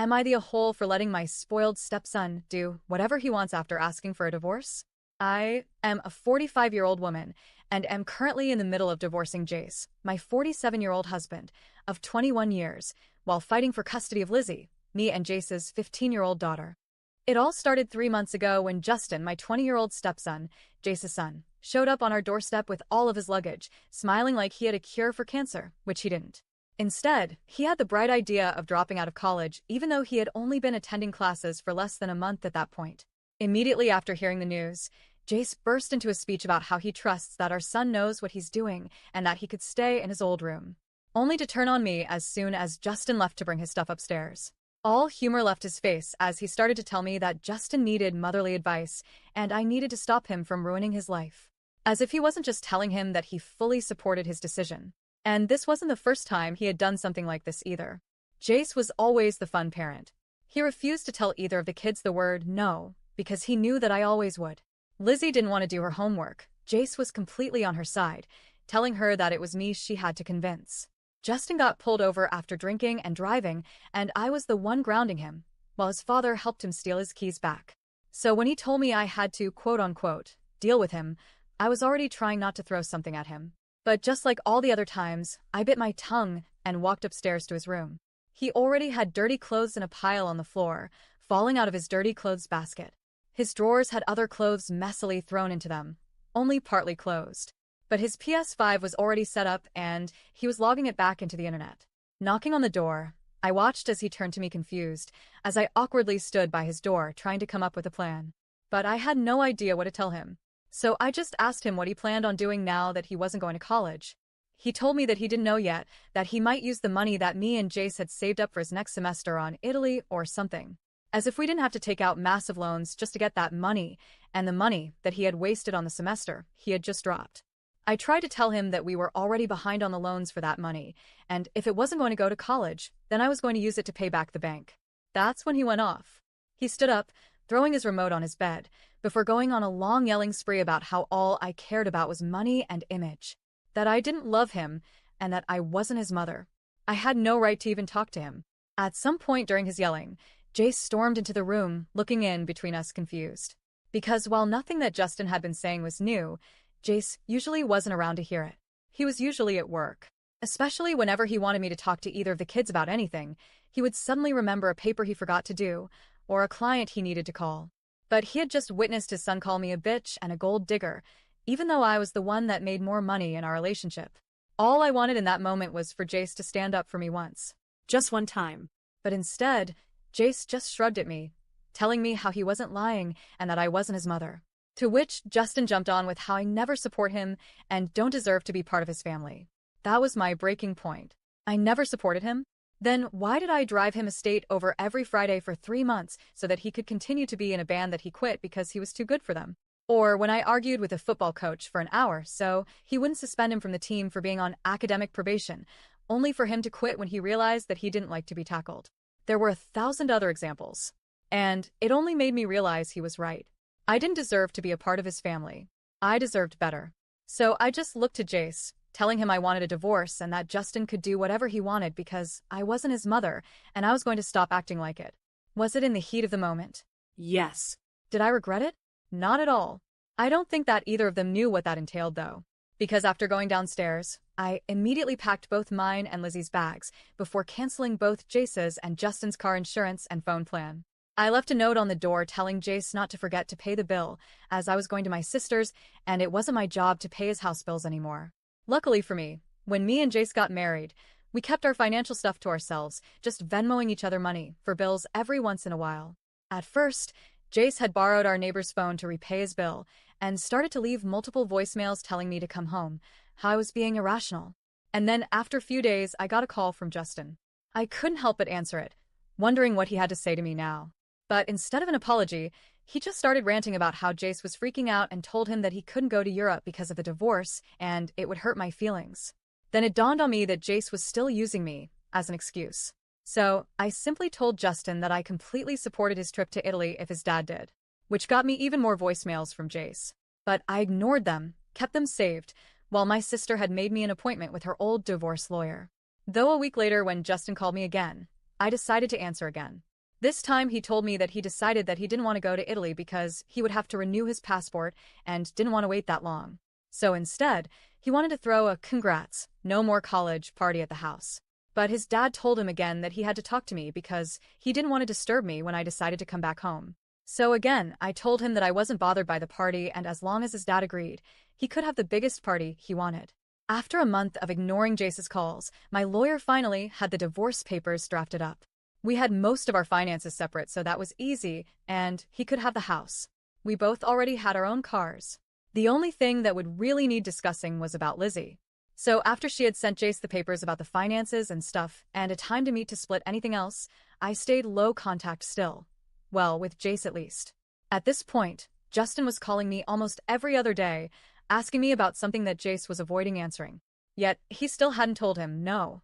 Am I the a-hole for letting my spoiled stepson do whatever he wants after asking for a divorce? I am a 45-year-old woman and am currently in the middle of divorcing Jace, my 47-year-old husband of 21 years, while fighting for custody of Lizzie, me and Jace's 15-year-old daughter. It all started 3 months ago when Justin, my 20-year-old stepson, Jace's son, showed up on our doorstep with all of his luggage, smiling like he had a cure for cancer, which he didn't. Instead, he had the bright idea of dropping out of college even though he had only been attending classes for less than a month at that point. Immediately after hearing the news, Jace burst into a speech about how he trusts that our son knows what he's doing and that he could stay in his old room, only to turn on me as soon as Justin left to bring his stuff upstairs. All humor left his face as he started to tell me that Justin needed motherly advice and I needed to stop him from ruining his life. As if he wasn't just telling him that he fully supported his decision. And this wasn't the first time he had done something like this either. Jace was always the fun parent. He refused to tell either of the kids the word no, because he knew that I always would. Lizzie didn't want to do her homework. Jace was completely on her side, telling her that it was me she had to convince. Justin got pulled over after drinking and driving, and I was the one grounding him, while his father helped him steal his keys back. So when he told me I had to, quote-unquote, deal with him, I was already trying not to throw something at him. But just like all the other times, I bit my tongue and walked upstairs to his room. He already had dirty clothes in a pile on the floor, falling out of his dirty clothes basket. His drawers had other clothes messily thrown into them, only partly closed. But his PS5 was already set up and he was logging it back into the internet. Knocking on the door, I watched as he turned to me confused, as I awkwardly stood by his door trying to come up with a plan. But I had no idea what to tell him. So I just asked him what he planned on doing now that he wasn't going to college. He told me that he didn't know yet, that he might use the money that me and Jace had saved up for his next semester on Italy or something. As if we didn't have to take out massive loans just to get that money, and the money that he had wasted on the semester he had just dropped. I tried to tell him that we were already behind on the loans for that money, and if it wasn't going to go to college, then I was going to use it to pay back the bank. That's when he went off. He stood up, throwing his remote on his bed, before going on a long yelling spree about how all I cared about was money and image. That I didn't love him, and that I wasn't his mother. I had no right to even talk to him. At some point during his yelling, Jace stormed into the room, looking in between us confused. Because while nothing that Justin had been saying was new, Jace usually wasn't around to hear it. He was usually at work. Especially whenever he wanted me to talk to either of the kids about anything, he would suddenly remember a paper he forgot to do, or a client he needed to call. But he had just witnessed his son call me a bitch and a gold digger, even though I was the one that made more money in our relationship. All I wanted in that moment was for Jace to stand up for me once. Just one time. But instead, Jace just shrugged at me, telling me how he wasn't lying and that I wasn't his mother. To which Justin jumped on with how I never support him and don't deserve to be part of his family. That was my breaking point. I never supported him? Then why did I drive him a state over every Friday for 3 months so that he could continue to be in a band that he quit because he was too good for them? Or when I argued with a football coach for an hour so he wouldn't suspend him from the team for being on academic probation, only for him to quit when he realized that he didn't like to be tackled. There were 1,000 other examples. And it only made me realize he was right. I didn't deserve to be a part of his family. I deserved better. So I just looked to Jace, telling him I wanted a divorce and that Justin could do whatever he wanted because I wasn't his mother and I was going to stop acting like it. Was it in the heat of the moment? Yes. Did I regret it? Not at all. I don't think that either of them knew what that entailed though. Because after going downstairs, I immediately packed both mine and Lizzie's bags before canceling both Jace's and Justin's car insurance and phone plan. I left a note on the door telling Jace not to forget to pay the bill, as I was going to my sister's and it wasn't my job to pay his house bills anymore. Luckily for me, when me and Jace got married, we kept our financial stuff to ourselves, just Venmoing each other money for bills every once in a while. At first, Jace had borrowed our neighbor's phone to repay his bill and started to leave multiple voicemails telling me to come home, how I was being irrational. And then after a few days, I got a call from Justin. I couldn't help but answer it, wondering what he had to say to me now. But instead of an apology, he just started ranting about how Jace was freaking out and told him that he couldn't go to Europe because of the divorce and it would hurt my feelings. Then it dawned on me that Jace was still using me as an excuse. So I simply told Justin that I completely supported his trip to Italy if his dad did, which got me even more voicemails from Jace. But I ignored them, kept them saved, while my sister had made me an appointment with her old divorce lawyer. Though a week later when Justin called me again, I decided to answer again. This time he told me that he decided that he didn't want to go to Italy because he would have to renew his passport and didn't want to wait that long. So instead, he wanted to throw a congrats, no more college party at the house. But his dad told him again that he had to talk to me because he didn't want to disturb me when I decided to come back home. So again, I told him that I wasn't bothered by the party, and as long as his dad agreed, he could have the biggest party he wanted. After a month of ignoring Jace's calls, my lawyer finally had the divorce papers drafted up. We had most of our finances separate, so that was easy, and he could have the house. We both already had our own cars. The only thing that would really need discussing was about Lizzie. So after she had sent Jace the papers about the finances and stuff, and a time to meet to split anything else, I stayed low contact still. Well, with Jace at least. At this point, Justin was calling me almost every other day, asking me about something that Jace was avoiding answering. Yet, he still hadn't told him no.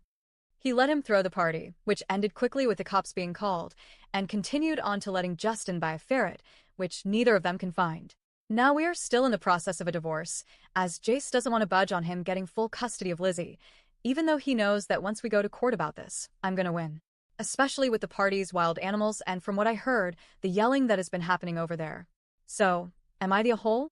He let him throw the party, which ended quickly with the cops being called, and continued on to letting Justin buy a ferret, which neither of them can find. Now we are still in the process of a divorce, as Jace doesn't want to budge on him getting full custody of Lizzie, even though he knows that once we go to court about this, I'm gonna win. Especially with the parties, wild animals, and from what I heard, the yelling that has been happening over there. So, am I the a-hole?